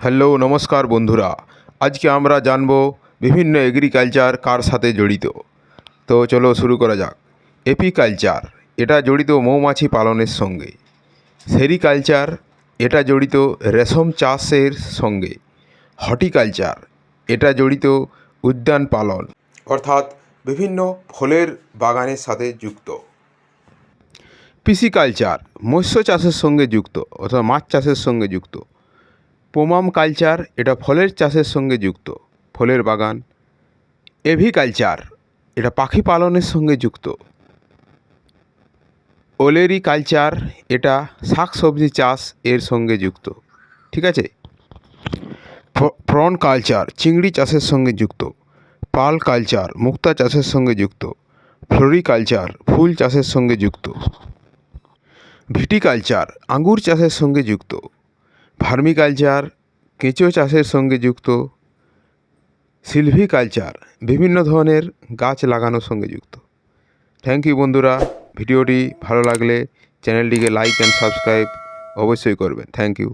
Hello নমস্কার বন্ধুরা, আজকে আমরা জানব বিভিন্ন এগ্রিকালচার কার সাথে জড়িত। তো চলো শুরু করা যাক। এপিকালচার এটা জড়িত মৌমাছি পালনের সঙ্গে। সেরিকালচার এটা জড়িত রেশম চাষের সঙ্গে। হর্টিকালচার এটা জড়িত উদ্যান পালন অর্থাৎ বিভিন্ন ফলের বাগানের সাথে যুক্ত। পিসিকালচার মৎস্য চাষের সঙ্গে যুক্ত অর্থাৎ মাছ চাষের সঙ্গে যুক্ত। পোমাম কালচার এটা ফলের চাষের সঙ্গে যুক্ত, ফলের বাগান। এভিকালচার এটা পাখি পালনের সঙ্গে যুক্ত। ওলেরিকালচার এটা শাকসবজি চাষ এর সঙ্গে যুক্ত। ঠিক আছে। প্রন কালচার চিংড়ি চাষের সঙ্গে যুক্ত। পার্ল কালচার মুক্তা চাষের সঙ্গে যুক্ত। ফ্লোরিকালচার ফুল চাষের সঙ্গে যুক্ত। ভিটিকালচার আঙ্গুর চাষের সঙ্গে যুক্ত। ভার্মিকালচার কেঁচো চাষের সঙ্গে যুক্ত। সিলভিকালচার বিভিন্ন ধরনের গাছ লাগানোর সঙ্গে যুক্ত। থ্যাংক ইউ বন্ধুরা, ভিডিওটি ভালো লাগলে চ্যানেলটিকে লাইক অ্যান্ড সাবস্ক্রাইব অবশ্যই করবেন। Thank you.